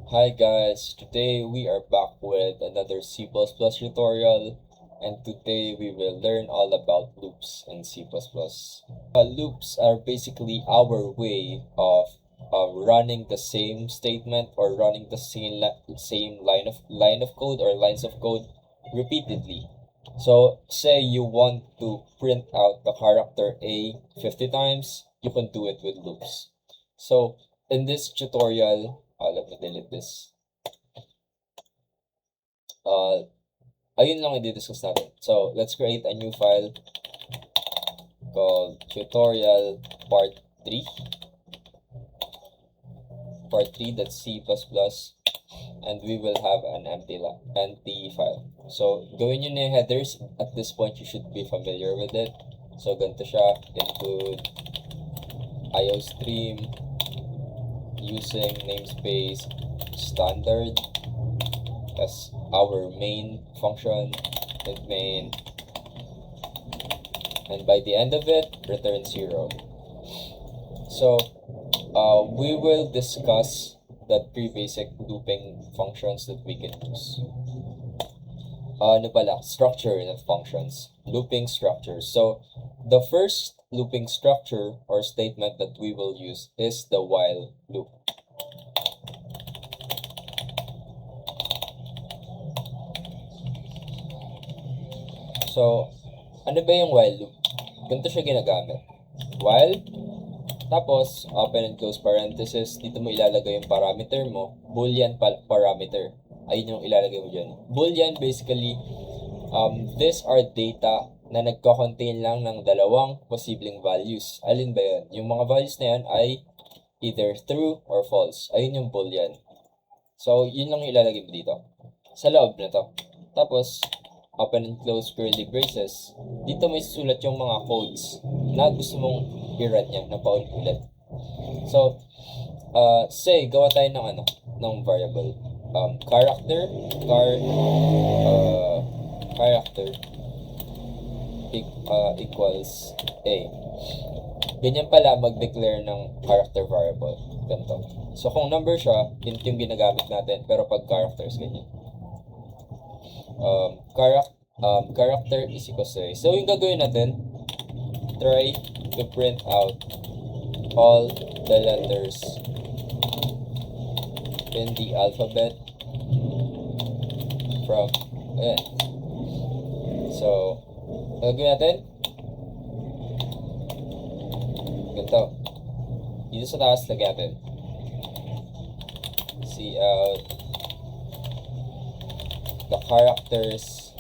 Hi guys, today we are back with another C++ tutorial, and today we will learn all about loops in C++. Loops are basically our way of running the same statement or running the same line of code or lines of code repeatedly. So say you want to print out the character A 50 times, you can do it with loops. So in this tutorial, let me delete this. Ayun lang i-discuss natin. So, let's create a new file called tutorial part 3. Part 3.c++, and we will have an empty file. So, gawin nyo na yung headers. At this point, you should be familiar with it. So, ganito siya. Include iostream using namespace standard as our main function with main, and by the end of it, return 0. So we will discuss the three basic looping functions that we can use. Structure of functions, looping structures. So the first looping structure or statement that we will use is the while loop. So, ano ba yung while loop? Ganito siya ginagamit. While, tapos, open and close parenthesis, dito mo ilalagay yung parameter mo, boolean parameter. Ayun yung ilalagay mo dyan. Boolean, basically, these are data na nagko-contain lang ng dalawang posibleng values. Alin ba yun? Yung mga values na yan ay either true or false. Ayun yung boolean. So, yun lang yung ilalagay mo dito. Sa loob na to. Tapos, open and close curly braces, dito may susulat yung mga codes na gusto mong i-run niya na paulit-ulit. So, say, gawa tayo ng variable. Character equals A. Ganyan pala mag-declare ng character variable. Ganito. So, kung number siya, int yung ginagamit natin, pero pag characters, ganyan. Character is equals to A. So, yung gagawin natin, try to print out all the letters in the alphabet from N. So, gagawin natin, ganito. Dito sa taas, lagyan natin cout the characters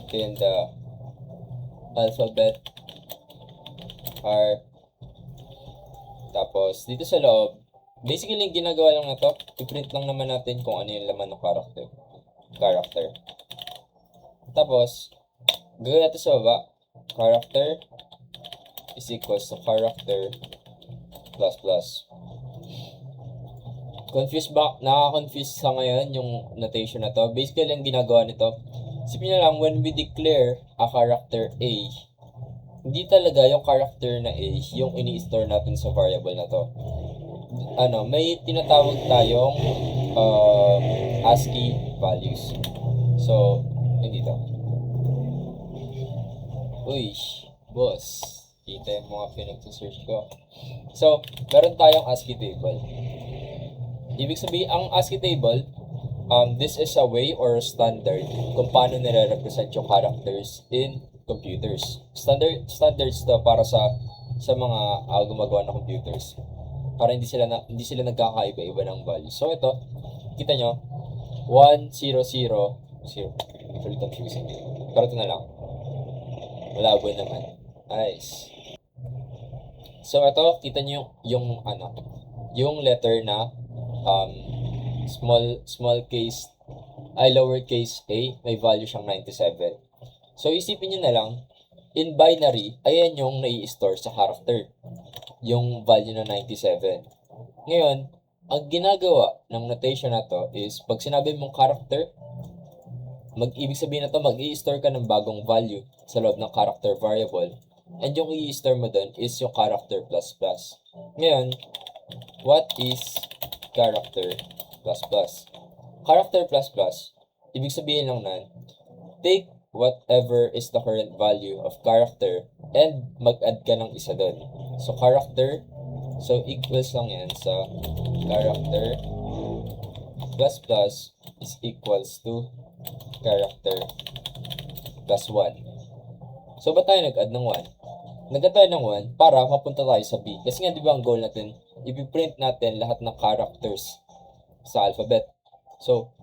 in the alphabet are, tapos dito sa loob, basically yung ginagawa lang na to, i-print lang naman natin kung ano yung laman ng character. Tapos gagawin natin sa baba, character is equals to character plus plus. Confused ba? Nakaka-confuse sa ngayon yung notation na to. Basically, ang ginagawa nito, isipin nyo lang, when we declare a character A, hindi talaga yung character na A yung ini-store natin sa variable na to. May tinatawag tayong ASCII values. So, hindi to. Uy, boss. Kita yung mga pinag-search ko. So, meron tayong ASCII table. Ibig sabihin, ang ASCII table, this is a way or standard kung paano nire-represent yung characters in computers. Standards to para sa mga gumagawa ng computers. Para hindi sila nagkakaiba-iba ng values. So ito, kita nyo, 1, 0, 0, 0. Actually confusing. Pero ito na lang. Malabo naman. Nice. So ito, kita nyo yung letter na lowercase a, may value siyang 97. So, isipin nyo na lang, in binary, ayan yung nai-store sa character, yung value na 97. Ngayon, ang ginagawa ng notation na to is, pag sinabi mong character, ibig sabihin na to, mag-i-store ka ng bagong value sa loob ng character variable, and yung i-store mo dun is yung character plus plus. Ngayon, what is character Character plus plus, ibig sabihin lang nan, take whatever is the current value of character and mag-add ka ng isa doon. So, character, so equals lang yan sa character plus plus is equals to character plus 1. So, ba't tayo nag-add ng 1? Nag-add tayo ng 1 para mapunta tayo sa B. Kasi nga, di ba ang goal natin, ipiprint natin lahat ng characters sa alphabet. So,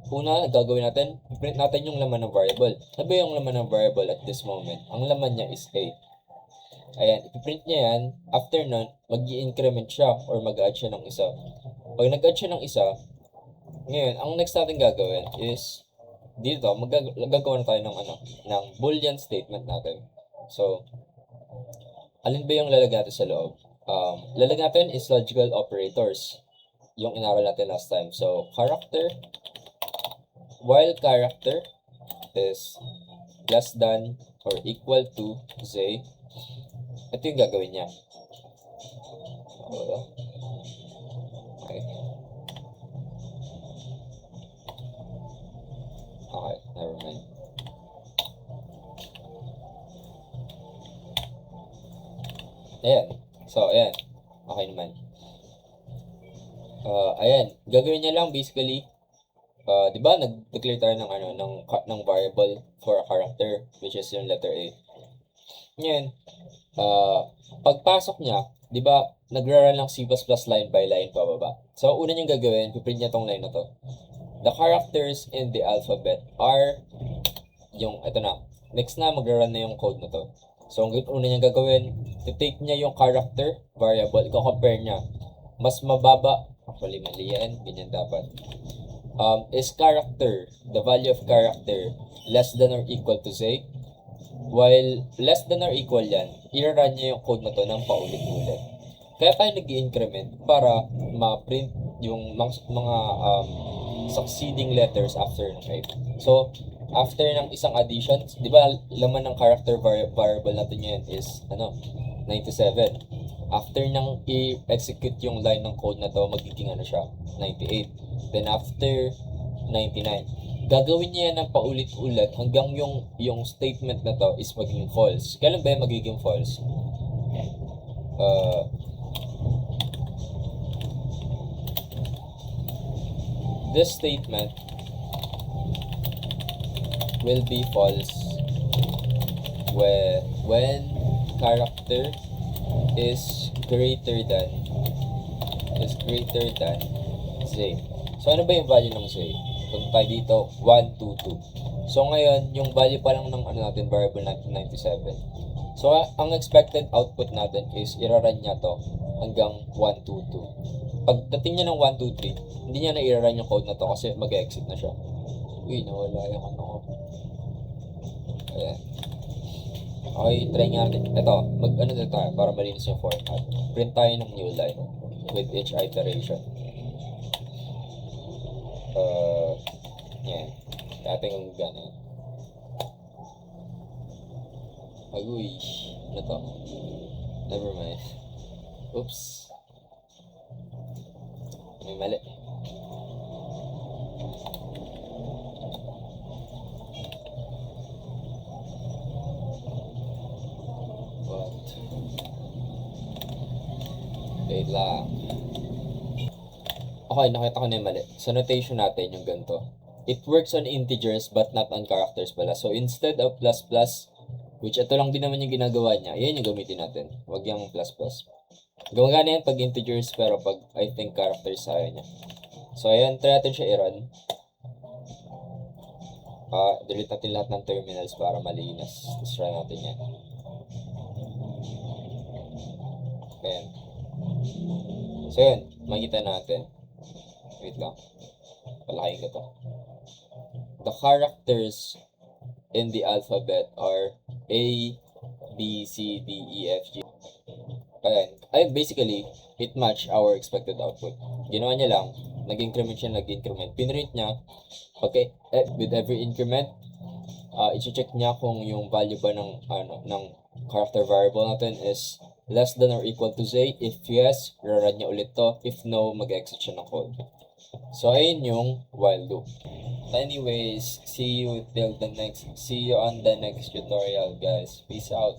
una, gagawin natin, i-print natin yung laman ng variable. Ano ba yung laman ng variable at this moment? Ang laman niya is A. Ayan, ipiprint niya yan. After nun, mag-i-increment siya or mag-add siya ng isa. Pag nag-add siya ng isa, ngayon, ang next natin gagawin is, dito, magagawa na tayo ng, ng boolean statement natin. So, alin ba yung lalagyan natin sa loob? Lalagyan natin is logical operators. Yung inaral natin last time. So, character, while character is less than or equal to Z, ito yung gagawin niya. Okay. Okay, never mind. Ayan. So, ayan. Okay naman. Ayan, gagawin niya lang basically, di ba nag-declare tayo ng ng variable for a character which is yung letter A. Ngayon, pagpasok niya, di ba nagra-run lang C++ line by line pababa. So una niyang gagawin, piprint niya tong line na to. The characters in the alphabet are yung ito na. Next na magra-run na yung code na to. So ang una niyang gagawin, i-take niya yung character variable, i-compare niya. Mas mababa, actually mali yan, ganyan dapat. Is character, the value of character, less than or equal to Z. While less than or equal yan, i-run niya yung code na to ng paulit-ulit. Kaya tayo nag-i-increment para ma-print yung mga succeeding letters after ng 8. So, after ng isang addition, di ba laman ng character variable natin yan is 97. After nang i-execute yung line ng code na to, magiging siya, 98. Then after 99, gagawin niya yan ng paulit-ulit hanggang yung statement na to is magiging false. Kailan ba yung magiging false? This statement will be false when character is greater than Z. So ano ba yung value ng Z? Punta tayo dito, 1, 2, 2. So ngayon, yung value pa lang ng natin, variable natin 97. So ang expected output natin is ira-run niya to hanggang 1, 2, 2. Pagdating niya ng 1, 2, 3, hindi niya na ira-run yung code na to kasi mag-exit na siya. Uy, nawala yung Ayan. Okay, try nga natin. Ito, mag-ano na tayo para malinis yung format. Print tayo ng new line with each iteration. Yan. Ating ang gano'n. Aguy. Ano to? Never mind. Oops. May mali. Wait lang. Okay, nakita ko na yung mali. So, notation natin yung ganito. It works on integers but not on characters pala. So, instead of plus plus, which ito lang din naman yung ginagawa niya, yan yung gamitin natin. Huwag yung plus plus. Gumagana yan pag integers pero pag I think characters ayaw niya. So, ayan, try natin siya i-run. Delete natin lahat ng terminals para malinis. Tapos try natin yan. Ayan. So yun, makita natin. Wait lang. Palaking ko to. The characters in the alphabet are A, B, C, D, E, F, G. Ayan. Ay, basically, it match our expected output. Ginawa niya lang, nag-increment siya, nag-increment. Pinrate niya, okay, with every increment, i-check niya kung yung value ba ng character variable natin is less than or equal to Z. If yes, rerun niya ulit to. If no, mag-exit siya ng code. So, ayun yung while loop. Anyways, see you on the next tutorial, guys. Peace out.